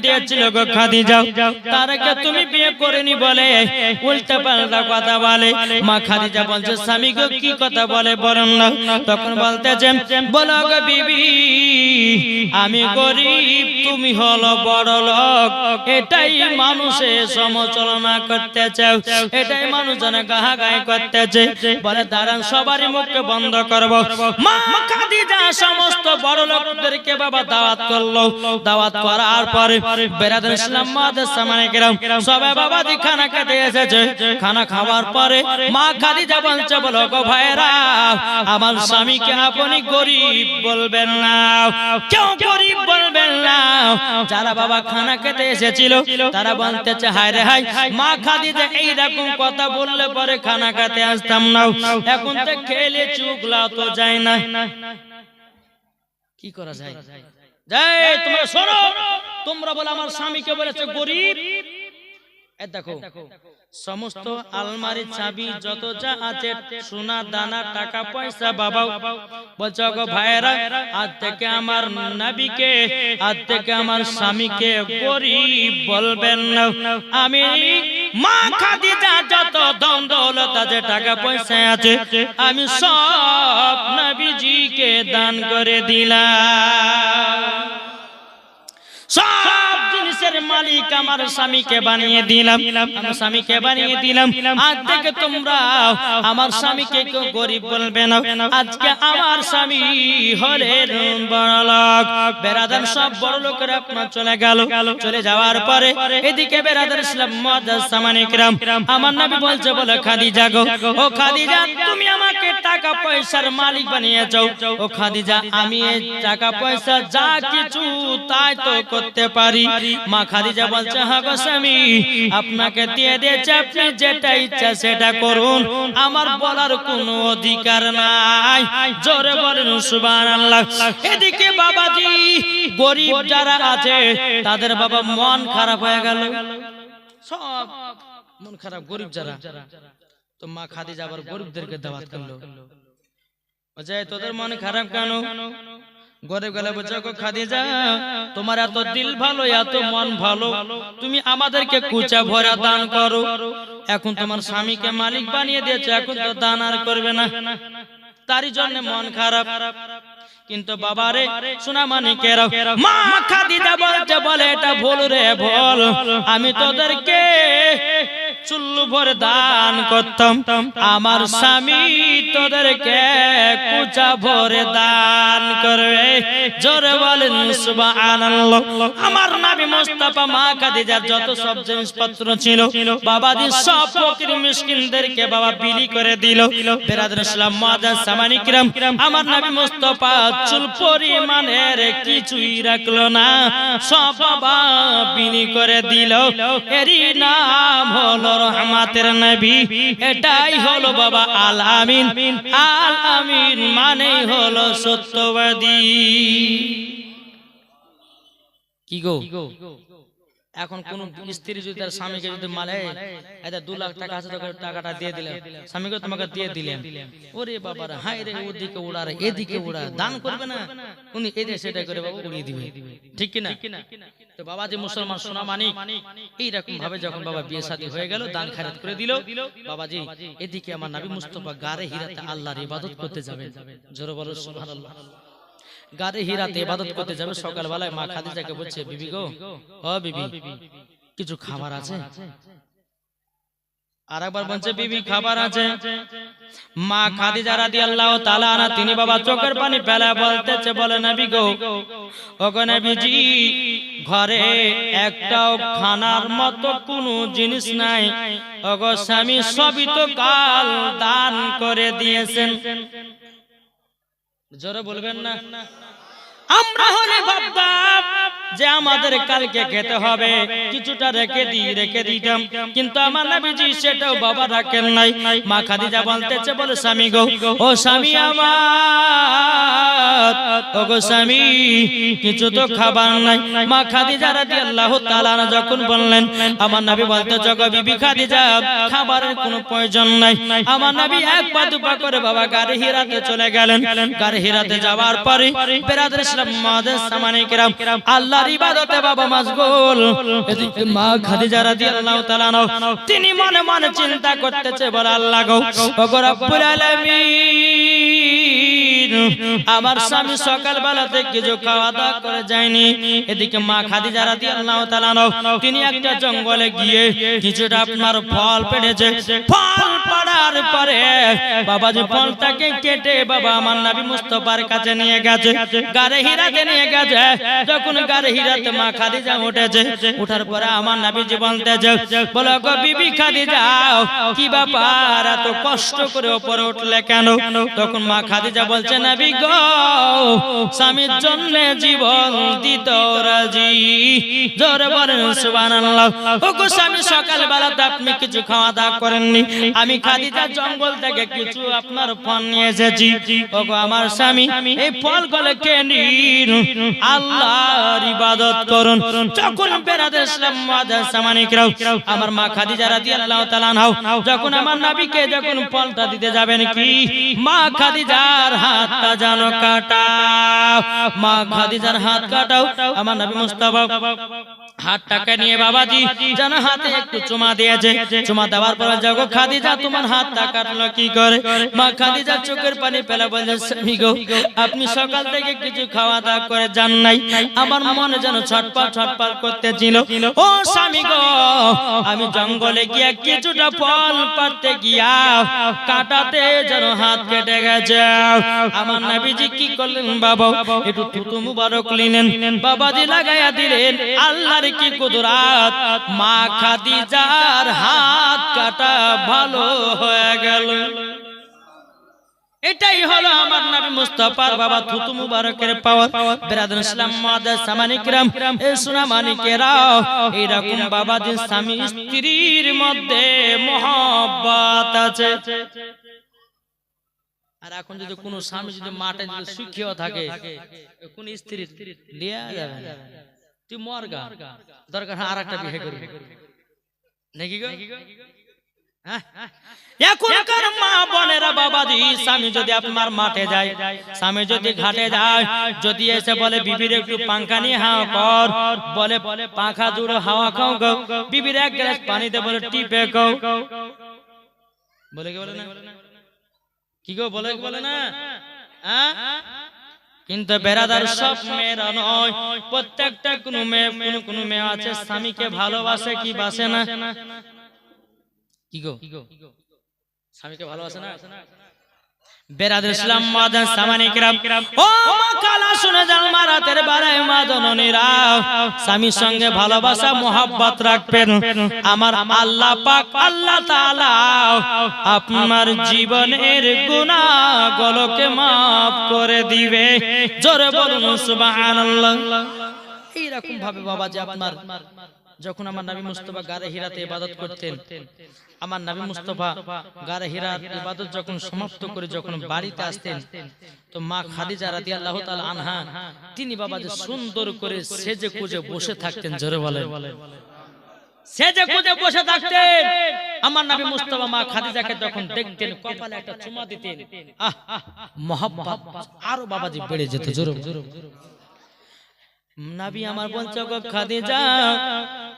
দিয়েছিল গো খাদিজা, তার আগে তুমি বিয়ে করেনি বলে উল্টা পাল্টা কথা বলে। মা খাদিজা বলছে স্বামী গো কি কথা বলে বলেন না। তখন বলতেছেন বলো গো বিবি আমি গরিব তুমি হলো বড় লোক, এটাই মানুষে সমালোচনা করতেছে, এটাই মানুষ জানে গাহাগাই করতেছে। বলে দাঁড়ান সবারই মুখকে বন্ধ করব। মা খাদিজা সমস্ত বড় লোকদেরকে বাবা দাওয়াত করলো। দাওয়াত করার পরে বেরাদার ইসলাম মাদের সামনে গেলাম, সবাই বাবাজি খানা খেতে এসেছে। খানা খাওয়ার পরে মা খাদিজা বলছে বলো গো ভাইরা আমার স্বামীকে আপনি গরিব বলবেন না, কেউ গরিব বলবেন না। যারা বাবা খানা খেতে এসেছিল তারা বলতেছে হায় রে হায় মা খাদিজা এইরকম কথা বললে পরে খানা খেতে আসতাম না, এখন তো খেলে চুগলা তো যায় না, কি করা যায়? যাই তোমরা শোনো, তোমরা বলে আমার স্বামীকে বলেছে গরিব। দেখো সমস্ত আলমারি চাবি যত যা আছে সোনা দানা টাকা পয়সা বাবা বলছো গো ভাইরা আজ থেকে আমার নবীকে আজ থেকে আমার স্বামীকে গরিব বলবেন না। আমি মা খাদিজা যত ধন দৌলত আছে টাকা পয়সা আছে আমি সব নবীজিকে দান করে দিলাম, সব জিনিসের মালিক আমার স্বামীকে বানিয়ে দিলাম, আমার স্বামীকে বানিয়ে দিলাম। আজ থেকে তোমরা আমার স্বামীকে কেউ গরিব বলবে না। আজকে আমার স্বামী হলেন বড় লোক। বেরাদার সব বড় লোকেরা আপনার চলে গেল, চলে যাওয়ার পরে এদিকে বেরাদার ইসলাম মুআজ্জাজ সামানে কিরাম আমার নবী বলছে বলে খাদিজা গো ও খাদিজা তুমি আমাকে টাকা পয়সার মালিক বানিয়েছো। ও খাদিজা আমি এই টাকা পয়সা যা কিছু তাই তো করতে পারি। মা খাদিজা বলছে হ্যাঁ গো স্বামী আপনাকে দিয়ে দিয়েছে, আপনি যেটা ইচ্ছা সেটা করুন, আমার বলার কোনো অধিকার নাই। জোরে বলেন সুবহানাল্লাহ। এদিকে বাবাজি গরিব যারা আছে তাদের বাবা মন খারাপ হয়ে গেল, সব মন খারাপ গরিব যারা। তো মা খাদিজা আবার গরিবদেরকে দাওয়াত করলো, বলছে তোদের মন খারাপ কেন? গরিব গেলে বলছে গো খাদিজা তোমার এত দিল ভালো এত মন ভালো, তুমি আমাদেরকে কুচা ভরা দান করো। এখন তোমার স্বামীকে মালিক বানিয়ে দিয়েছে, এখন তো দান আর করবে না, তারই জন্য মন খারাপ। কিন্তু বাবারে শোনা মানিকেরা মা খাদিজা বলছে বলে এটা ভুল রে ভুল, আমি তোদেরকে চুল্লু ভরে দান করতাম, আমার স্বামী তোদেরকে কুচা ভরে দান করবে। জোরে বলেন সুবহানাল্লাহ। আমার নবী মুস্তাফা মা খাদিজার যত সব জিনিসপত্র ছিল বাবাজি সব ফকির মিসকিনদেরকে বাবা বিলি করে দিল। বেরাদার ইসলাম মুআজ্জাজ সামানি কিরাম আমার নবী মুস্তাফা চুল পরিমাণের কিছুই রাখলো না, সব বাবা বিলি করে দিল। এরই নাম হলো রহমাতের নবী, এটাই হলো বাবা আল আমিন। আল আমিন মানেই হলো সত্যবাদী। কি গো এখন কোন স্ত্রী যদি তার স্বামীকে যদি মালে এটা 2 লাখ টাকা আছে তোকে টাকাটা দিয়ে দিলাম, স্বামীকে তোমাকে দিয়ে দিলেন, ওরে বাবারা হায় রে ওদিকে উড়া রে এদিকে উড়া, দান করবে না উনি এদিকে সেটা করে বাবা উড়িয়ে দিবে, ঠিক কি না? তো বাবাজি মুসলমান সোনা মানিক এইরকম ভাবে যখন বাবা বিয়ে শাদী হয়ে গেল দান খায়রাত করে দিল। বাবাজি এদিকে আমার নবী মুস্তাফা গারে হিরাতে আল্লাহর ইবাদত করতে যাবেন। জোরে বলো সুবহানাল্লাহ। গারে হিরাতে ইবাদত করতে যাবে, সকালবেলায় মা খাদিজাকে বলছে বিবি গো ও বিবি কিছু খাবার আছে? আরেকবার বলছে বিবি খাবার আছে। মা খাদিজা রাদিয়াল্লাহু তাআলা আনহা তিনি বাবা চোখের পানি ফেলে বলতেছে বলে নবী গো ওগো নবীজি ঘরে একটাও খানার মতো কোনো জিনিস নাই, ওগো স্বামী সবই তো কাল দান করে দিয়েছেন। জোরে বলবেন না? আমরা হলে ভাবতাম যে আমাদের কালকে খেতে হবে, কিছুটা রেখে দিতাম, কিন্তু আমার নবীজি সেটাও বাবা রাখেন নাই। মা খাদিজা বলতেছে বলে স্বামী গো ও স্বামী আমার, ও গো স্বামী কিছু তো খাবার নাই। মা খাদিজা রাদিয়াল্লাহু তাআলা যখন বললেন আমার নবী বলতেছে গো বিবি খাদিজা খাবারের কোনো প্রয়োজন নাই। আমার নবী এক পা দুপা করে বাবা গারে হিরাতে চলে গেলেন। গারে হিরাতে যাওয়ার পরে বেরাদার ইসলাম মুআজ্জাজ সামানে কিরাম আল্লাহর ইবাদতে বাবা মাশগুল। এদিকে মা খাদিজা রাদিয়াল্লাহু তাআলা আনহা তিনি মনে মনে চিন্তা করতেছে, বলে আল্লাহ গো ওগো রব্বুল আলামিন, আমার স্বামী সকালবেলা থেকে কিছু খাওয়া দাওয়া করে যায়নি। এদিকে মা খাদিজা রাদিয়াল্লাহু তাআলা আনহা তিনি একটা জঙ্গলে গিয়ে কিছুটা আপনার ফল পেড়েছে। ফল পাড়ার পরে বাবাজি ফলটাকে কেটে বাবা আমার নবী মুস্তাফার কাছে নিয়ে গেছে, গারে হীরাতে নিয়ে গেছে। যখন গারে হীরাতে মা খাদিজা উঠেছে, উঠার পরে আমার নবীজি বলতেছে, বলো গো বিবি খাদিজা কি ব্যাপার, এত কষ্ট করে উপরে উঠলে কেন? তখন মা খাদিজা বলছে, নবী গো স্বামীর জন্য জীবন দিতে রাজি। জোরে বলেন সুবহানাল্লাহ। ওগো স্বামী সকালবেলাতে আপনি কিছু খাওয়া দাওয়া করেননি, আমি খাদিজা জঙ্গল থেকে কিছু আপনার ফল নিয়ে এসেছি। ওগো আমার স্বামী এই ফলগুলো খেয়ে নিন, আল্লাহর ইবাদত করুন। যখন বেরাদের ইসলাম মুআজ্জাজ সামানে কিরাম আমার মা খাদিজা রাদিয়াল্লাহু তাআলা আনহা যখন আমার নবীকে যখন ফলটা দিতে যাবেন, কি মা খাদিজার হাতটা যেন কাটাও, মা খাদিজার হাত কাটাও। আমার নবী মুস্তাফা হাতটাকে নিয়ে বাবাজি যেন হাতে একটু চুমা দিয়েছে। চুমা দেওয়ার পর যাগো খাদিজা তোমার হাতটা কাটলো কি করে? মা খাদিজা চোখের পানি ফেলে বলছে, স্বামী গো আপনি সকাল থেকে কিছু খাওয়া দাওয়া করে যান নাই, আমার মনে যেন ছটপট ছটপট করতেছিল। ও স্বামী গো আমি জঙ্গলে গিয়ে কিছুটা ফল পাড়তে গিয়া কাটাতে যেন হাত কেটে গেছে। আমার নবীজি কি করলেন বাবা, একটু থুতু মুবারক নিলেন, বাবাজি লাগাইয়া দিলেন। আল্লাহর কি কুদরত, মা খাদিজার হাত কাটা ভালো হয়ে গেল। এটাই হলো আমার নবী মুস্তাফার বাবা থুতু মুবারকের পাওয়ার। বেরাদুল ইসলাম মুআজ্জাজ সামানে কিরাম এই সোনা মানিকেরা এরকম বাবাজি স্বামী স্ত্রীর মধ্যে মহব্বত আছে। আর এখন যদি কোন স্বামী যদি মাঠে যদি সুখীও থাকে, কোন স্ত্রী লিয়া যাবে না, তুই মরগা দরকার আর একটা বিয়ে করবি নাকি গো? এখনকার মা বোনেরা বাবাজি স্বামী যদি আপনার মাঠে যায়, স্বামী যদি ঘাটে যায়, যদি এসে বলে বিবির একটু পাঙ্খা নিয়ে হাওয়া কর, বলে পাখা জুড়ে হাওয়া খাও গো, বিবির এক গ্লাস পানিতে বলে টিপে খাও, বলে কি বলে না? কি গো বলে কি বলে না? কিন্তু বেরাদার সব মেয়েরা নয়, প্রত্যেকটা কোন মেয়ে আছে স্বামীকে ভালোবাসে কি বাসে না? কি গো স্বামীকে ভালোবাসে না? বেরাদুল ইসলাম মুআজ্জাজ সামানে কিরাম ও মা কালা শুনে যান, মা রাতের বেলায় মা জননীরা স্বামীর সঙ্গে ভালোবাসা মোহাব্বত রাখবেন। আমার আল্লাহ পাক আল্লাহ তাআলা আপনার জীবনের গুনাহগুলোকে maaf করে দিবে। জোরে বলুন সুবহানাল্লাহ। এইরকম ভাবে বাবাজি আপনার যখন আমার নবী মুস্তাফা গারে হীরাতে ইবাদত করতেন, আমার নবী মুস্তাফা গারে হীরার ইবাদত যখন সমাপ্ত করে যখন বাড়িতে আসতেন, তো মা খাদিজা রাদিয়াল্লাহু তাআলা আনহা তিনি বাবাজি সুন্দর করে সেজে কুজে বসে থাকতেন। জোরে বলেন, সেজে কুজে বসে থাকতেন। আমার নবী মুস্তাফা মা খাদিজাকে যখন দেখতেন কপালে একটা চুমা দিতেন, মহব্বত আরো বাবাজি বেড়ে যেত। জোরে নবী আমার বলছে গো খাদিজা,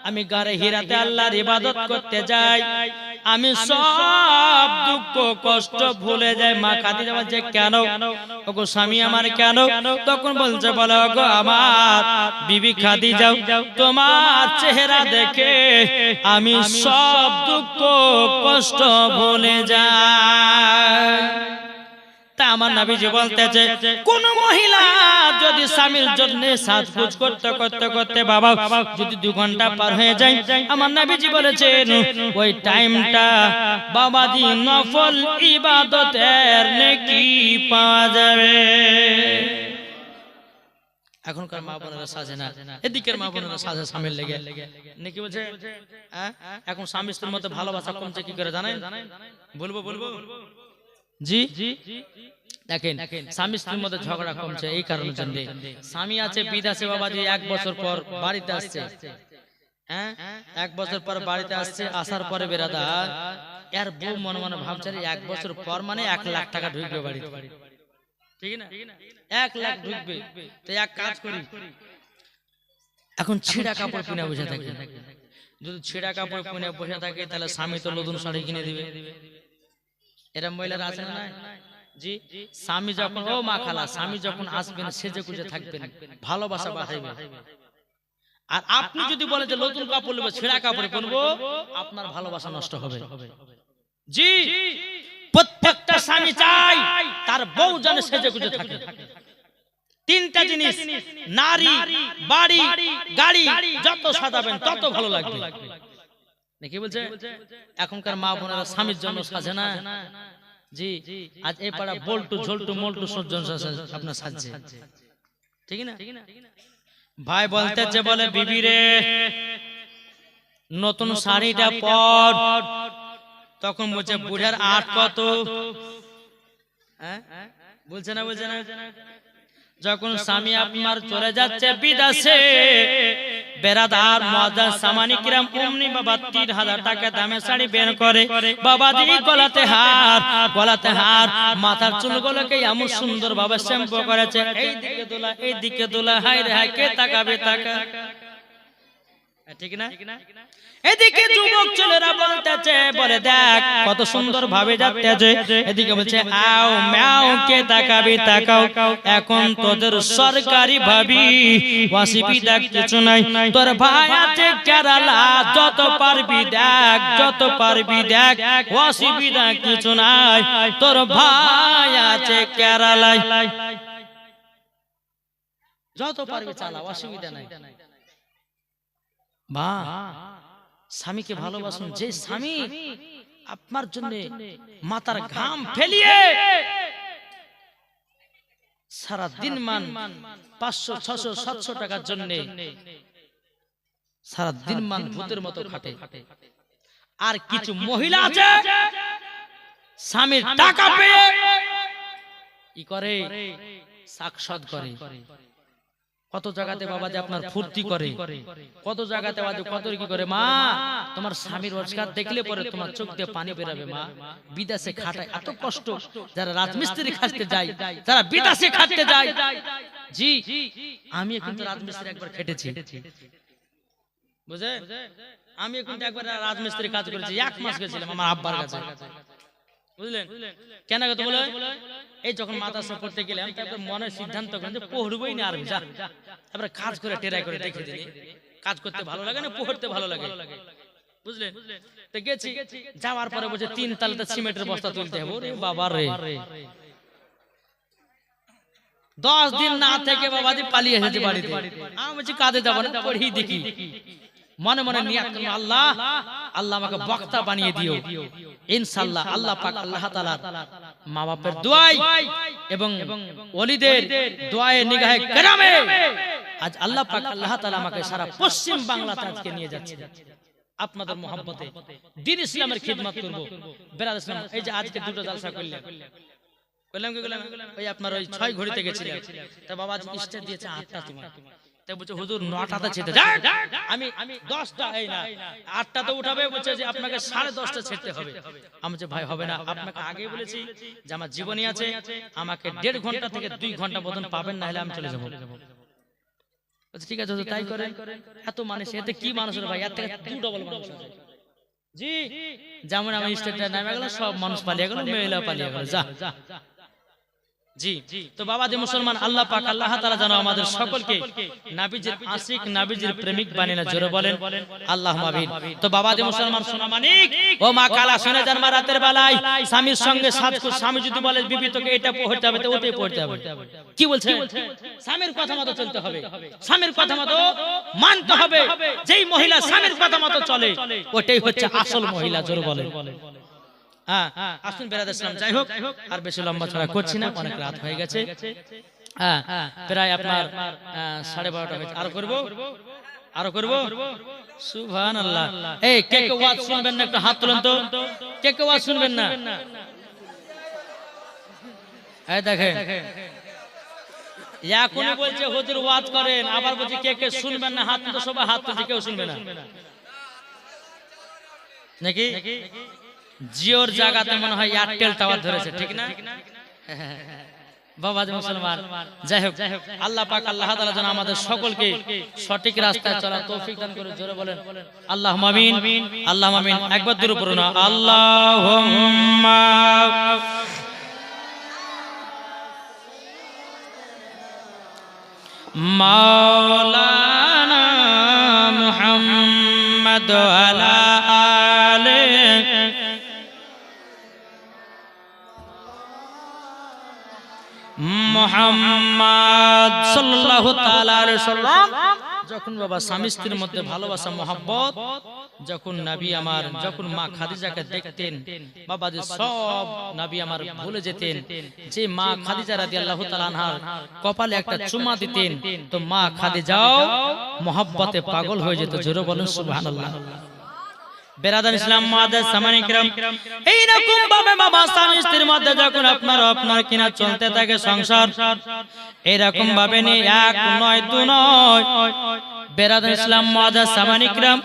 আমি গারে হীরাতে আল্লাহর ইবাদত করতে যাই, আমি সব দুঃখ কষ্ট ভুলে যাই। মা খাদিজা বলছে কেন? ওগো স্বামী আমার কেন? তখন বলছে বলো গো আমার বিবি খাদিজা, তোমার চেহারা দেখে আমি সব দুঃখ কষ্ট ভুলে যাই। আমার নবীজি বলতেছে কোন মহিলা যদি স্বামীর জন্য সাজগোজ করতে করতে করতে বাবা যদি 2 ঘন্টা পার হয়ে যায়, আমার নবীজি বলেছেন ওই টাইমটা বাবাজি নফল ইবাদতের নেকি পাওয়া যাবে। এখনকার মা বোনেরা সাজে না, এদিকের মা বোনেরা সাজে স্বামীর লেগে নাকি বলছে। এখন স্বামী স্ত্রীর মধ্যে ভালোবাসা কমছে কি করে জানেন? বলবো জি দেখেন, স্বামী স্ত্রীর মধ্যে ঝগড়া কমছে এই কারণের জন্য। স্বামী আছে বিদেশে বাবাজি 1 বছর পর বাড়িতে আসছে, 1 বছর পর বাড়িতে আসছে, আসার পরে বেরাদার এর বউ মনে মনে ভাবছে 1 বছর পর মানে 1 লাখ টাকা ঢুকবে বাড়িতে। ঠিক না? 1 লাখ ঢুকবে। তো এক কাজ করি, এখন ছেঁড়া কাপড় কিনে বসে থাকে। যদি ছেঁড়া কাপড় কিনে বসে থাকে তাহলে স্বামী তো নতুন শাড়ি কিনে দিবে। এরকম মহিলারা আছে না? জি, স্বামী যখন ও মা খালা স্বামী যখন আসবেন সেজে গুজে থাকবেন, ভালোবাসা বাড়াইবে। আর আপনি যদি বলেন যে নতুন কাপড় নেবো ছেঁড়া কাপড় পরবো, আপনার ভালোবাসা নষ্ট হবে। জি, প্রত্যেকটা স্বামী চাই তার বউ যেন সেজে গুজে থাকে। 3টা জিনিস, নারী, বাড়ি, গাড়ি, যত সাজাবেন তত ভালো লাগবে। নাকি বলছে? এখনকার মা বোনেরা স্বামীর জন্য সাজে না। জি, আজ এই পাড়া বল্টু ঝল্টু মল্টু সজ্জন আপনার সাজছে, ঠিক না? ভাই বলতেছে, বলে বিবি রে নতুন শাড়িটা পর। তখন বলছে বুড়ার 8 কত? বলছে না, বলছে না। যখন স্বামী আপনার চলে যাচ্ছে বিদেশে, বেরাদার মুআজ্জাজ সামানি কিরাম অমনি বাবা 3000 টাকা দামের শাড়ি বের করে, বাবাজি গলাতে হার, মাথার চুলগুলোকে এমন সুন্দর ভাবে শ্যাম্পু করেছে, এই দিকে দোলা, হাই রে হাই, কে তাকাবে তাকা, ঠিক না? এদিকে যুবক ছেলেরা বলতেছে, বলে দেখ কত সুন্দর ভাবে যাচ্ছে। এদিকে বলছে আও ম্যাও, কে তাকাবি তাকাও, এখন তোদের সরকারি ভাবি অসুবিধা কিছু নাই। তোর ভাই আছে কেরালা, যত পারবি দেখ, যত পারবি দেখ, অসুবিধা কিছু নাই। তোর ভাই আছে কেরালায়, যত পারবি চালা, অসুবিধা নাই। বা স্বামীকে ভালোবাসুন। যে স্বামী আপনার জন্য মাথার ঘাম ফেলিয়ে সারা দিন মান 500 600 700 টাকার জন্য সারা দিন মান ভূতের মতো খাটে। আর কিছু মহিলা আছে স্বামীর টাকা পেয়ে কি করে, সাকসদ করে। কত জায়গাতে বাবা যে আপনার ফুর্তি করে, কত জায়গাতে বাবা কত কি করে। মা তোমার স্বামীর রোজগার দেখলে পরে তোমার চোখ দিয়ে পানি বেরোবে। মা বিদেশে খাটায়, এত কষ্ট, যারা রাজমিস্ত্রি খাটতে যায়, যারা বিদেশে খাটতে যায়। জি, আমি কিন্তু রাজমিস্ত্রি একবার খেটেছি, বুঝে? আমি কিন্তু একবার রাজমিস্ত্রি কাজ করেছি, 1 মাস গেছিলাম আমার আব্বার কাছে, বুঝলেন? কেন কথা বলে, এই যখন মাদ্রাসা পড়তে গেলাম তারপর মনের সিদ্ধান্ত যে পড়বই না, আর যা তারপরে কাজ করে টেরাই করে দেখে দিলি, কাজ করতে ভালো লাগে না, পড়তে ভালো লাগে, বুঝলেন? তো গেছি, যাওয়ার পরে বলছে 3 তালাতে সিমেন্টের বস্তা তুলতে হবে। ওরে বাবা রে, 10 দিন না থেকে বাবাজি পালিয়ে এসেছে বাড়িতে। আমি বলছি কাজে যাবো না, পড়ি দেখি। মনে মনে নিয়াত করলাম, আল্লাহ আল্লাহ আমাকে বক্তা বানিয়ে দিও ইনশাআল্লাহ। আল্লাহ পাক আল্লাহ তাআলা মা বাপের দোয়ায় এবং ওলিদের দোয়ায়ে নিগাহে কেরামে আজ আল্লাহ পাক আল্লাহ তাআলা আমাকে সারা পশ্চিম বাংলাতে আজকে নিয়ে যাচ্ছে। আপনাদের মহব্বতে দ্বীন ইসলামের খিদমত করব। বেরাদ ইসলাম, এই যে আজকে দুটো জালসা করলাম, কি করলাম? ওই আপনার ওই 6 ঘড়িতে গেছিলাম, তা বাবা স্টেজ দিয়েছে 8টা তোমার, তাই বলছে হুজুর 9টাতে ছেড়ে যান। আমি 10টা, এই না 8টাতে উঠাবে, বলছে যে আপনাকে 10:30টা ছেড়তে হবে। আমি বলছি ভাই হবে না, আপনাকে আগেই বলেছি যে আমার জীবনী আছে, আমাকে 1.5 ঘন্টা থেকে 2 ঘন্টা মতন পাবেন, না হলে আমি চলে যাব। বলছে ঠিক আছে তাই করেন। এত মানুষ, এতে কি মানুষের ভাই, এর থেকে 2 ডবল মানুষ আছে। জি, যেমন আমি স্টেজে নামে গেল, সব মানুষ পালিয়ে গেল, মেয়েলা পালিয়ে গেল, যা। জি, তো বাবা যে মুসলমান, আল্লাহ পাক আল্লাহ তাআলা যেন আমাদের সকলকে নবীজির আশিক, নবীজির প্রেমিক বানিয়ে না, জোরে বলেন আল্লাহুম্মা আমিন। তো বাবা যে মুসলমান সোনা মানিক, ও মা কালা শুনে যান, মা রাতের বেলায় স্বামীর সঙ্গে সাজ করে, স্বামী যদি বলে বিবি তোকে এটা পড়তে হবে, তো ওটাই পড়তে হবে। কি বলছে? স্বামীর কথা মতো চলতে হবে, স্বামীর কথা মতো মানতে হবে। যেই মহিলা স্বামীর কথা মতো চলে, ওটাই হচ্ছে আসল মহিলা, জোরে বলেন। আসুন বেরাদ ইসলাম, যাই হোক আর বেশি লম্বা ছড়া করছি না, অনেক রাত হয়ে গেছে। প্রায় আপনার 12:30 হয়েছে। আরো করবো সুবহানাল্লাহ। এই কে কে ওয়াজ শুনবেন না, একটু হাত তুলুন তো। কে কে ওয়াজ শুনবেন না? এই দেখেন, এখনই বলছে হুজুর ওয়াজ করেন, আবার বলছে কে কে শুনবেন না, হাত তুলতে। সবাই হাত তুলছে, কেউ শুনবে না নাকি? জিওর জায়গাতে মনে হয় এয়ারটেল টাওয়ার ধরেছে, ঠিক না? বাবা যে মুসলমান। যাই হোক, আল্লাহ পাক আল্লাহ তাআলা যেন আমাদের সকলকে সঠিক রাস্তায় চলার তৌফিক দান করে। জোরে বলেন আল্লাহুম্মা আমিন, আল্লাহুম্মা আমিন। একবার দূরে পড়ুন আল্লাহুম্মা মাওলানা মুহাম্মদ আলা আলে মুহাম্মদ সাল্লাল্লাহু তাআলা আলাইহি ওয়াসাল্লাম। যখন বাবা স্বামী স্ত্রীর মধ্যে ভালোবাসা মহব্বত, যখন নবী আমার যখন মা খাদিজাকে দেখতেন বাবা যে সব নবী আমার ভুলে যেতেন, যে মা খাদিজা রাদিয়াল্লাহু তাআলা আনহার কপালে একটা চুমা দিতেন তো মা খাদিজাও মহব্বতে পাগল হয়ে যেত। জোরে বলেন সুবহানাল্লাহ। বেরাদার ইসলাম মুআদ্দাস সামানি কিরাম, এই রকম ভাবে বাবা স্বামী স্ত্রীর মধ্যে যখন আপনার কিনা চলতে থাকে সংসার, এই রকম ভাবে নিয়ে এক নয় দু নয়, বেরাদার ইসলাম মুআদ্দাস সামানি কিরাম,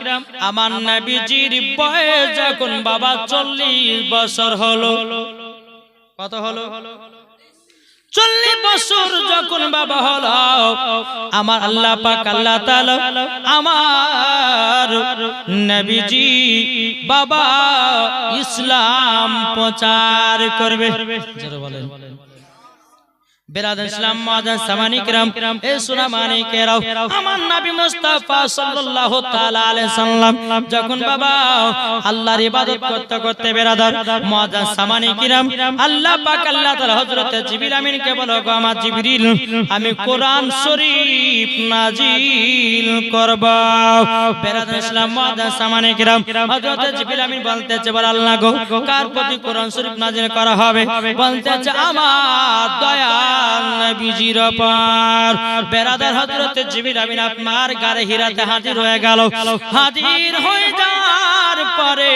আমার নবীজির বয়স যখন বাবা 40 বছর হলো। কত হলো? 40 বছর যখন বাবা হলো, আমার আল্লাহ পাক আল্লাহ তাআলা আমার নবীজি বাবা ইসলাম প্রচার করবে। জোরে বলেন। বেরাদার ইসলাম মুআদ্দাস সামানি কিরাম, এ সোনা মানিকেরাও, আমার নবী মুস্তাফা সাল্লাল্লাহু তাআলা আলাইহি সাল্লাম যখন বাবা আল্লাহর ইবাদত করতে করতে বেরাদার মুআদ্দাস সামানি কিরাম, আল্লাহ পাক আল্লাহ তাআলা হযরত জিবরিল আমিনকে বলো, গো আমার জিবরিল, আমি কোরআন শরীফ নাজিল করব। বেরাদার ইসলাম মুআদ্দাস সামানি কিরাম, হযরত জিবরিল আমিন বলতেছে, বল আল্লাহ গো, কার প্রতি কোরআন শরীফ নাজিল করা হবে? বলতেছে আমার দয়া নবীজির উপর। বেরাদার হযরত জিবরিল আমিন আপনার গারে হিরাতে হাজির হয়ে গেল। হাজির হয়ে যাওয়ার পরে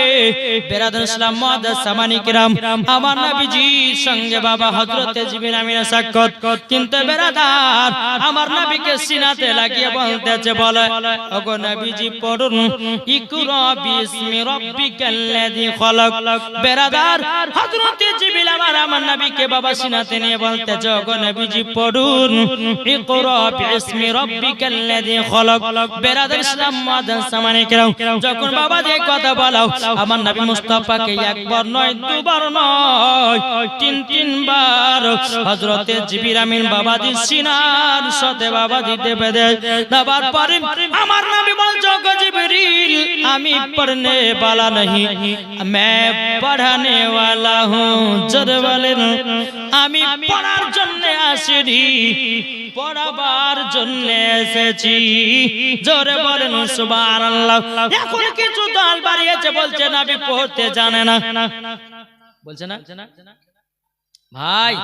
বেরাদার ইসলাম মুআদ্দাস সামানি কিরাম, আমার নবীজির সঙ্গে বাবা হযরত জিবরিল আমিনের সাক্ষাৎ। কিন্তু বেরাদার আমার নবীকে সিনাতে লাগিয়ে বলতেছে, বলে ওগো নবীজি পড়ুন ইকরা বিসমি রাব্বিকাল্লাযী খলাক। বেরাদার হযরত জিবরিল আমার নবীকে বাবা সিনাতে নিয়ে বলতেছে, ওগো নবীজি পড়ুন ইকরা বিসমি রাব্বিকাল্লাযী খলাক। বেরাদার ইসলাম মুআদ্দাস সামানি কিরাম, যখন বাবা যে কথা বলো আমার নবী মুস্তাফাকে একবার নয় দুবার নয় তিনবার হযরত জিবরিল আমিন বাবাজি সিনার সাথে বাবাজি দেবে দেবার পরে আমার নবী বলছে, ওগো জিবরিল, আমি পড়নে वाला नहीं, मैं पढ़ाने वाला हूँ। জোরে বলেন, আমি পড়ার জন্য আসিনি, পড়াবার জন্য এসেছি। জোরে বলেন সুবহানাল্লাহ। এখন কিছু দল বাড়িয়েছে, বলছে নবী পড়তে জানে না, বলছে না ভাই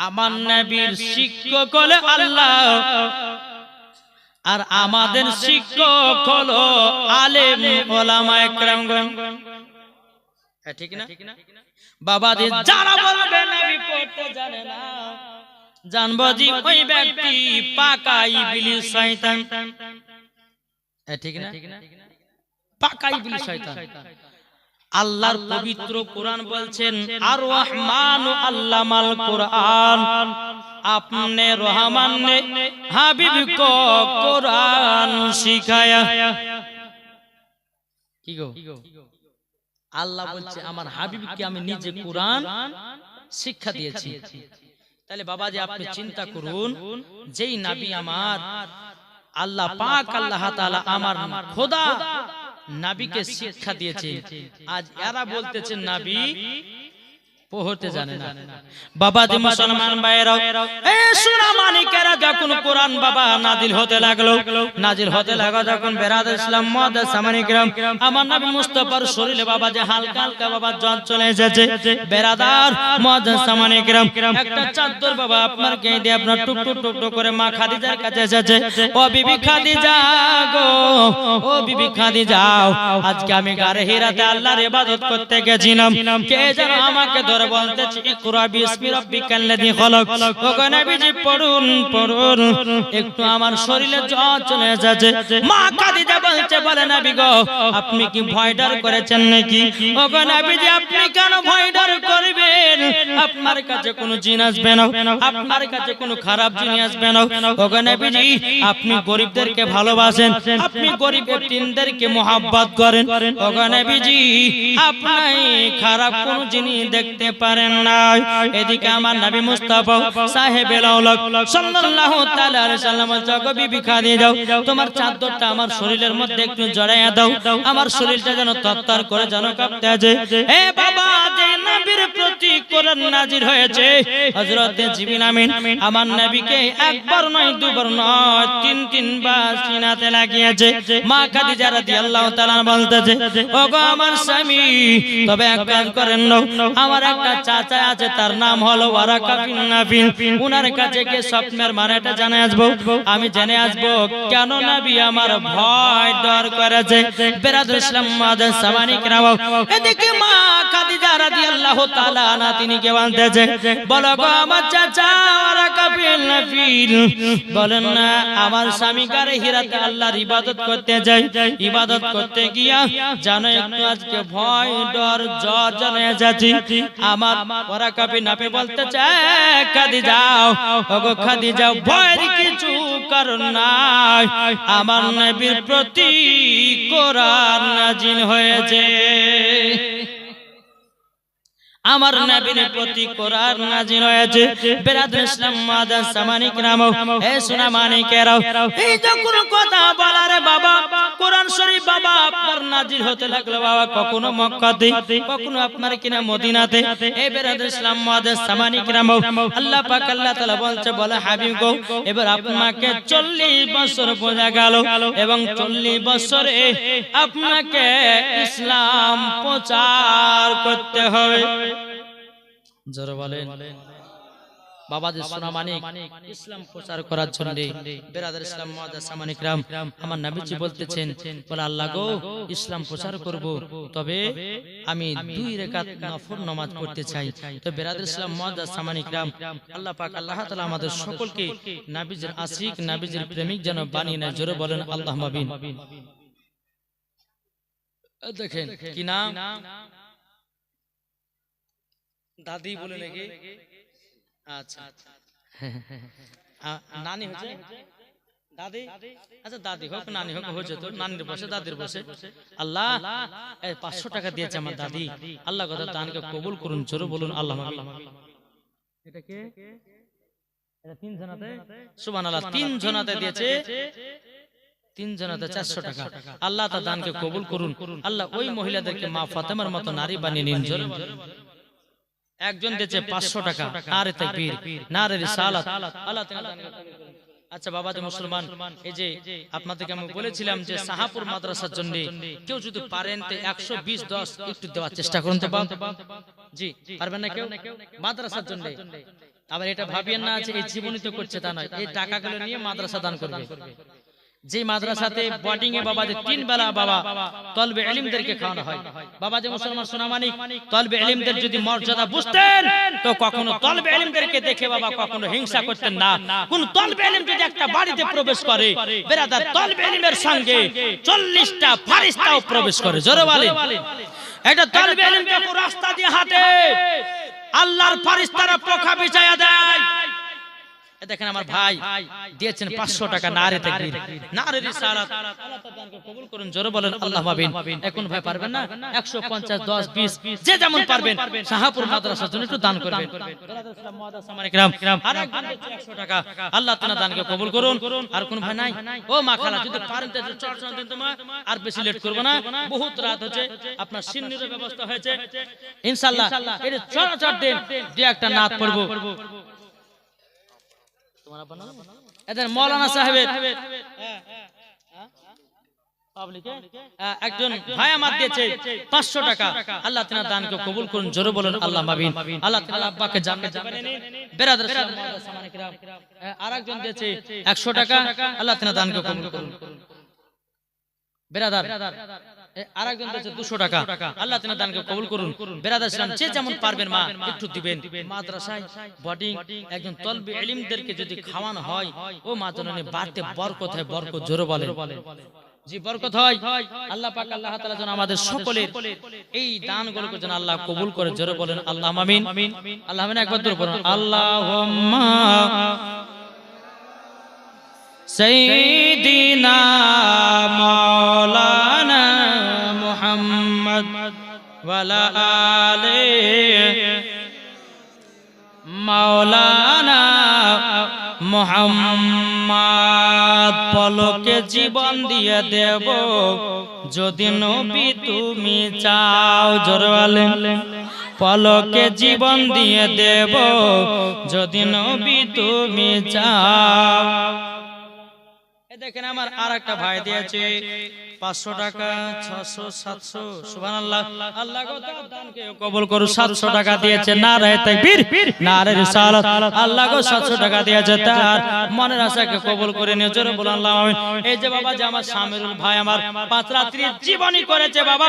আমার নবীর শিক্ষক হলো আল্লাহ, আর আমাদের শিক্ষক হলো আলেম ওলামায়ে কেরামগণ। ঠিক না বাবাজি? যারা বলবে নবী পড়তে জানে না, জানবো জি ওই ব্যক্তি পাকা ইবলিস শয়তান। ঠিক না? পাকা ইবলিস শয়তান। আল্লাহর পবিত্র কোরআন বলছেন, আর রহমান আল্লামাল কোরআন, अपने रहमान ने হাবিব को কোরআন শিখায়া। কি গো? আল্লাহ বলছে আমার হাবিবকে আমি নিজে কোরআন শিক্ষা দিয়েছি। তাহলে বাবাজি আপনি চিন্তা করুন, যেই নবী আমার আল্লাহ পাক আল্লাহ তাআলা আমার খোদা নবীকে শিক্ষা দিয়েছে, আজ এরা বলতেছেন নবী পড়তে জানে না। বাবাজি মুসলমান ভাইরাও, এ সোনা মানিকেরা, যখন কোরআন বাবা নাজিল হতে লাগলো যখন বেরাদার ইসলাম মুআদ্দাস সামানি কিরাম, আমার নবী মুস্তাফার শরীরে বাবা যে হালকা হালকা বাবা জ্বর চলে এসেছে। বেরাদার মুআদ্দাস সামানি কিরাম, একটা চাদর বাবা আপনার গায়ে দিয়ে আপনার টুক টুক টুক টুক করে মা খাদিজার কাছে এসেছে। ও বিবি খাদিজা গো, ও বিবি খাদিজা, আজকে আমি গারে হিরাতে আল্লাহর ইবাদত করতে গেছিলাম, কে যেন আমাকে ধরে বলতেছে ইকরা বিসমি রাব্বিকাল্লাযী খলাক। ওগো নবীজি পড়ুন পড়ুন, একটু আমার শরীরে জ্বর চলে এসেছে। মা খাদিজা বলছে, বলে নবী গো আপনি কি ভয় ডর করেছেন নাকি? ওগো নবীজি আপনি কেন ভয় ডর করবেন? আপনার কাছে কোনো জিন আসবে না, আপনার কাছে কোনো খারাপ জিনিস আসবে না। ওগো নবীজি, আপনি গরিবদেরকে ভালোবাসেন, আপনি গরিব এতিমদেরকে মোহাব্বত করেন। ওগো নবীজি, আপনি খারাপ কোনো জিনিস দেখতে পারেন না। এদিকে আমার নবী মুস্তাফা সাহেবে লাউলাক সাল্লাল্লাহু তাআলা আলাইহি সাল্লাম বলছে, বিবি খাদিজা, তোমার চাদরটা আমার শরীরের মধ্যে একটু জড়াইয়া দাও, আমার শরীরটা যেন তরতর করে যেন কাঁপতে আছে। হে বাবা, যে নবীর প্রতি কোরআন নাজিল হয়েছে, হযরত জিবরিল আমিন আমার নবীকে একবার নয়, দুবার নয়, তিন বার সিনাতে লাগিয়েছে। মা খাদিজা রাদিয়াল্লাহু তাআলা বলতেছে, ওগো আমার স্বামী, তবে এক কাজ করেন না, আমার একটা চাচা আছে, তার নাম হলো ওয়ারাকা বিন নাফিল, উনার কাছে গিয়ে স্বপ্নের মানেটা জেনে আসবো, আমি জেনে আসবো কেন নবী আমার ভয় ডর করেছে। বেরাদুল ইসলাম মাদান সামানিক রাও, এদিকে মা খাদিজা রাদিয়াল্লাহু তাআলা আনহা তিনি কে বলতেছে, বলো গো আমার চাচা ওয়ারাকা বিন নাফিল, বলেন না আমার স্বামী কারে হিরাতে আল্লাহর ইবাদত করতে যায়, ইবাদত করতে গিয়া জানো একটু আজকে ভয় ডর জ্বর জ্বরে যাচ্ছি। আমার ওয়ারাকা বিন নাফিল বলতে চায়, খাদিজা, ওগো খাদিজা, ভয়ের কিছু কারণ নাই, আমার নবীর প্রতি কোরআন নাজিল হয়েছে, আমার নবীর প্রতি কোরআন নাজিল হয়েছে। বেরাদুল ইসলাম মাদান সামানিক রাম, হে সোনা মানিকেরাও, এই যখন কথা বলার বাবা কোরআন শরীফ বাবা আপনার নাজিল হতে লাগলো বাবা, কখনো মক্কাতে, কখনো আপনার কিনা মদিনাতে। এই বেরাদুল ইসলাম মাদান সামানিক রাম, আল্লাহ পাক আল্লাহ তাআলা বলছে, বলে হাবিব গো, এবার আপনাকে 40 বছর বোঝা গেল এবং 40 বছরে আপনাকে ইসলাম প্রচার করতে হবে। জোরে বলেন বাবা যে সোনা মানিক, ইসলাম প্রচার করার জন্য বেরাদার ইসলাম মুআজ্জাজ সামানিক রাম আমার নবীজি বলতেছেন, বলে আল্লাহ গো, ইসলাম প্রচার করব, তবে আমি 2 রাকাত নফল নামাজ পড়তে চাই। তো বেরাদার ইসলাম মুআজ্জাজ সামানিক রাম, আল্লাহ পাক আল্লাহ তাআলা আমাদের সকলকে নবীজির আশিক, নবীজির প্রেমিক যেন বানিয়ে নেয়। জোরে বলেন আল্লাহুম্মা আমিন। দেখেন কি নাম, দাদি বলে নাকি? আচ্ছা, নানি হচ্ছে দাদি, আচ্ছা দাদি হোক নানি হোক, হচ্ছে তো নানির বসে দাদির বসে। আল্লাহ 500 টাকা দিয়েছে আমার দাদি, আল্লাহ কথা দানকে কবুল করুন। জোরে বলুন আল্লাহ আমিন। এটা কে? এটা 3 জনাতে, সুবহানাল্লাহ, 3 জনাতে দিয়েছে, 3 জনাতে 400 টাকা। আল্লাহ তার দানকে কবুল করুন। আল্লাহ ওই মহিলাদেরকে মা ফাতেমার মতো নারী বানিয়ে নিন। জোরে একজন দিয়েছে 500 টাকা, নারে তাকবীর, নারে রিসালাত, আল্লাহ তাআলা দানকে কবুল করুন। আচ্ছা বাবা যে মুসলমান, এই যে আপনাদেরকে আমি বলেছিলাম যে সাহাপুর মাদ্রাসার জন্য কেউ যদি পারেন তো 120 10 একটু দেওয়ার চেষ্টা করুন তো বাবা। জি পারবেন না কেউ মাদ্রাসার জন্য? আবার এটা ভাবিয়েন না যে এই জীবনীত করছে তা নয়, এই টাকাগুলো নিয়ে মাদ্রাসা দান করবে। যে মাদ্রাসাতে বোর্ডিং এ বাবা যে 3 বেলা বাবা তলবে ইলমদেরকে খাওয়ানো হয়, বাবা যে মুসলমান সোনা মানিক, তলবে ইলমদের যদি মর্যাদা বুঝতেন তো কখনো তলবে ইলমদেরকে দেখে বাবা কখনো হিংসা করতেন না। কোন তলবে ইলম যদি একটা বাড়িতে প্রবেশ করে, বেরাদার তলবে ইলমের সঙ্গে 40টা ফেরেশতাও প্রবেশ করে। জোরে বলেন, এটা তলবে ইলম যখন রাস্তা দিয়ে হাঁটে, আল্লাহর ফেরেশতারা পোকা বিছায়া দেয়। দেখেন আমার ভাই দিয়েছেন 500 টাকা, নারে তাকবীর, নারে রিসালাত, আল্লাহ তাআলা দানকে কবুল করুন। জোরে বলেন আল্লাহুম্মা আমিন। এখন ভাই পারবেন না 150 10 20 যে যেমন পারবেন সাহাপুর মাদ্রাসার জন্য একটু দান করবেন। ইসলাম মুআজ্জাজ সামানিক রাম, আর একজন 100 টাকা, আল্লাহ তাআলা দানকে কবুল করুন। আর কোন ভাই নাই? ও মা খালা যদি পারেন তো চর্চা দিন তোমার, আর বেশি লেট করব না, বহুত রাত হচ্ছে, আপনার সিন্নির ব্যবস্থা হয়েছে ইনশাআল্লাহ, এই চর্চা দিন দিয়ে একটা নাত পড়ব। এদের মৌলানা সাহেবের একজন ভাই আমার দিয়েছে 500 টাকা, আল্লাহ তাআলা দানকে কবুল করুন। জোরে বলেন আল্লাহুম্মা আমিন। আল্লাহ তাআলা আব্বাকে জান্নাতে বানিয়ে নিন। বেরাদার ইসলাম মুআজ্জাজ সামানিক রাম আরেকজন দিয়েছে 100 টাকা, আল্লাহ তাআলা দানকে কবুল করুন। বেরাদার আরেকজন দিয়েছে 200 টাকা, আল্লাহ তাআলা দানকে কবুল করুন। বেরাদার ইসলাম যে যেমন পারবেন মা একটু দিবেন। মাদ্রাসায় বোর্ডিং একজন তলবে ইলমদেরকে যদি খাওয়ানো হয়, ও মা জননী বাড়তে বরকত হয়, বরকত। জোরে বলেন জি বরকত হয়। আল্লাহ পাক আল্লাহ তাআলা যেন আমাদের সকলের এই দানগুলোকে যেন আল্লাহ কবুল করে। জোরে বলেন আল্লাহুম্মা আমিন। আল্লাহ আমিন একবার জোরে বলুন আল্লাহুম্মা সাইয়্যিদিনা মাওলানা মুহাম্মদ ওয়া আলা আলি মাওলানা মুহাম্মদ। পলকে জীবন দিয়ে দেব যদি নবী তুমি চাও। জোরে বলেন পলকে জীবন দিয়ে দেব যদি নবী তুমি চাও। দেখেন আমার আর একটা ভাই দিয়েছে 500 টাকা, 600, 700। সুবহানাল্লাহ। আল্লাহ গো তার দানকে কবুল করুন। 700 টাকা দিয়েছে, নারায়ে তাকবীর, নারায়ে রিসালাত। আল্লাহ গো 700 টাকা দিয়েছে, তার মনের আশাকে কবুল করে নিয়ে। জোরে বলুন আল্লাহু আমিন। এই যে বাবা যে আমার সামিরুল ভাই আমার 5 রাত্রির জীবনী করেছে বাবা,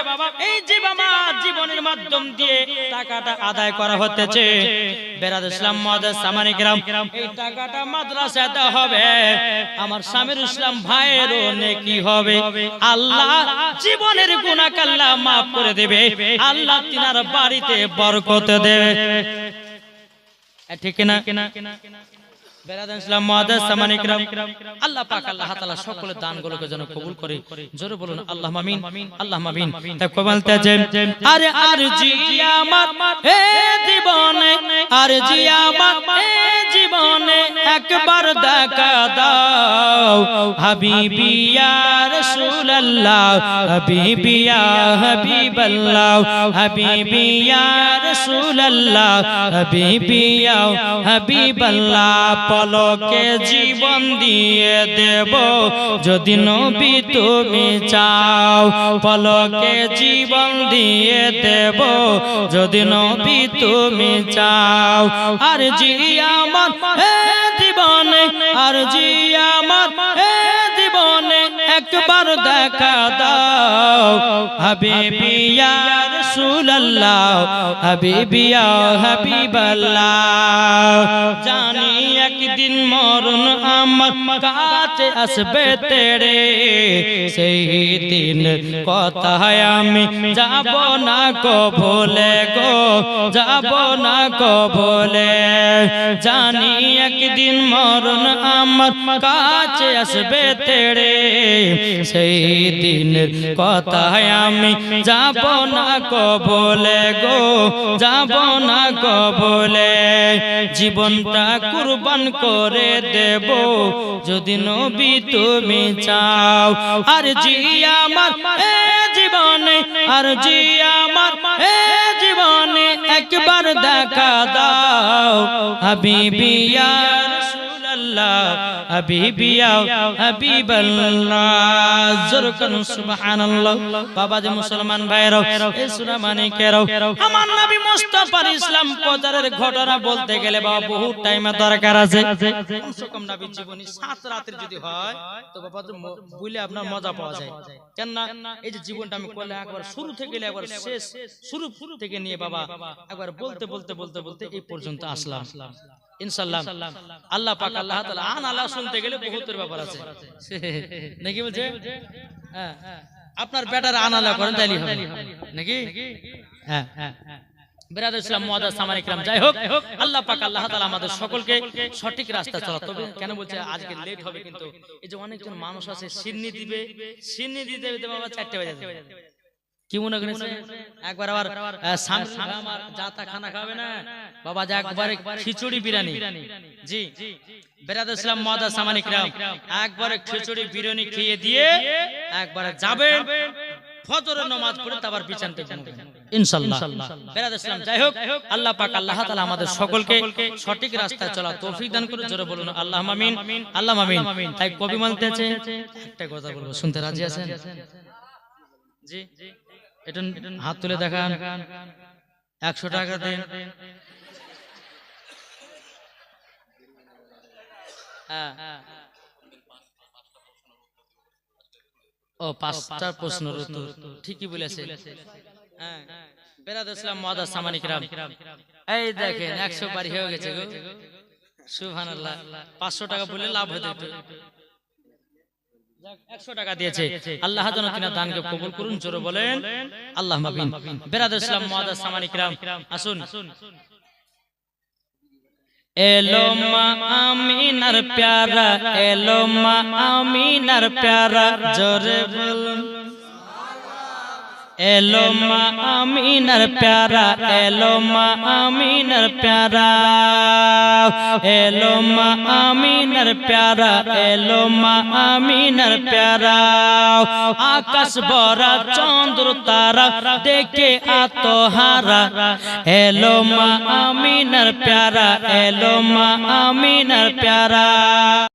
এই যে বাবা জীবনের মাধ্যম দিয়ে টাকাটা আদায় করা হতেছে। বেরাদ ইসলাম মুআদ্দাস সামানি কিরাম, এই টাকাটা মাদ্রাসায় দেওয়া হবে। আমার সামিরুল ইসলাম ভাইয়েরও নেকি হবে। আল্লাহ জীবনের গুনাহ আল্লাহ maaf করে দেবে। আল্লাহ তিনার বাড়িতে বরকত দেবে। ঠিক না? বেরাদান ইসলাম মুআদ্দাস সামানি কিরাম, আল্লাহ পাক আল্লাহ তাআলা সকলের দানগুলোকে যেন কবুল করে। জোরে বলুন আল্লাহুম্মা আমিন, আল্লাহুম্মা আমিন। তাই কবলতে যে আরে আরজি আমার হে জীবনে, আরজি আমার হে জীবনে একবার দেখা দাও হাবিবি ইয়া রাসূলুল্লাহ, হাবিবি ইয়া হাবিবাল্লাহ, হাবিবি ইয়া রাসূলুল্লাহ, হাবিবি ইয়া হাবিবাল্লাহ। পলকে জীবন দিয়ে দেব যদি নবী তুমি চাও। পলকে জীবন দিয়ে দেব যদি নবী তুমি চাও। আর জি আমার হে জীবনে, আর জি আমার হে জীবনে একবার দেখা দাও হাবিবি ইয়া রাসূলুল্লাহ, হাবিবি ইয়া হাবিবাল্লাহ। জানি একদিন মরণ আমার কাছে আসবে তেরে, সেই দিন কথায় আমি যাব না কো ভুলে গো, যাব না কো ভুলে। জানি একদিন মরণ আমার কাছে আসবে তেরে, সেই দিন কথায় আমি যাব না কো ভুলে গো, যাব না কো ভুলে। জীবনটা কুরবান করে দেব যদি নবী তুমি চাও। আর জি আমার এ জীবনে, আর জি আমার এ জীবনে একবার দেখা দাও হাবিবি ইয়া রাসূলুল্লাহ, হাবিবি ইয়া হাবিবাল্লাহ। জোরে করুন সুবহানাল্লাহ। বাবা যে মুসলমান ভাইরাও, এই সূরা মানিকেরাও আমার নবী মুস্তাফা ইসলাম প্রচারের ঘটনা বলতে গেলে বাবা বহুত টাইমের দরকার আছে। কমসে কম নবীর জীবনী 7 রাতের যদি হয় তো বাবা বলে আপনার মজা পাওয়া যায়। কেন না এই যে জীবনটা আমি করলে একবার শুরু থেকে একবার শেষ, শুরু থেকে নিয়ে বাবা একবার বলতে বলতে বলতে বলতে এই পর্যন্ত আসলাম ইনশাআল্লাহ। আল্লাহ পাক আল্লাহ তাআলা আল্লাহ শুনতে গেলে বহুতের ব্যাপার আছে নাকি বলছে? হ্যাঁ, আপনার বেটার আনালা করেন তাইলে হবে নাকি? হ্যাঁ হ্যাঁ। বেরাদার ইসলাম মুআদ্দাস সামানি কিরাম, যাই হোক আল্লাহ পাক আল্লাহ তাআলা আমাদের সকলকে সঠিক রাস্তা চলা। তবে কেন বলছে আজকে লেট হবে, কিন্তু এই যে অনেকজন মানুষ আছে সিন্নি দিবে, সিন্নি দিতে দিতে বাবা 4টা বাজে যাবে। কি মনে করেছে একবার আবার সামনে আমার জাতা খানা খাবে না বাবা, যা একবারে খিচুড়ি বিরিয়ানি। জি বেরাদার ইসলাম মুআদ্দাস সামানি কিরাম, একবারে খিচুড়ি বিরিয়ানি খেয়ে দিয়ে একবারে যাবেন ফজরের নামাজ পড়ে তারপর বিছানাতে ঘুমাবেন ইনশাআল্লাহ। বেরাদার ইসলাম, যাই হোক আল্লাহ পাক আল্লাহ তাআলা আমাদের সকলকে সঠিক রাস্তায় চলা তৌফিক দান করুন। জোরে বলুন আল্লাহুম্মা আমিন, আল্লাহুম্মা আমিন। তাই কবি বলতেছে একটা কথা বলবো, শুনতে রাজি আছেন? জি এটা হাত তুলে দেখান। 100 টাকা দেন। হ্যাঁ ও 5টা প্রশ্নের উত্তর ঠিকই বলেছে। হ্যাঁ বেরাদার ইসলাম মুআদ্দাস সামানি কিরাম, এই দেখেন 100 বাড়ি হয়ে গেছে গো। সুবহানাল্লাহ। 500 টাকা বললে লাভ হতো একটু। 100 টাকা দিয়েছে আল্লাহ যেন তিনার দানকে কবুল করুন জোরে বলেন আল্লাহুম্মা আমিন বেরাদার ইসলাম মুআদ্দাস সামানী কিরাম আসুন এলো মা আমিনার প্যারা এলো মা আমিনার প্যারা জোরে বলুন এলো মা আমিনার প্যারা এলো মা আমিনার প্যারা এলো মা আমিনার প্যারা এলো মা আমিনার প্যারা আকাশ ভরা চন্দ্র তারা দেখে আত্মহারা এলো মা আমিনার প্যারা এলো মা আমিনার প্যারা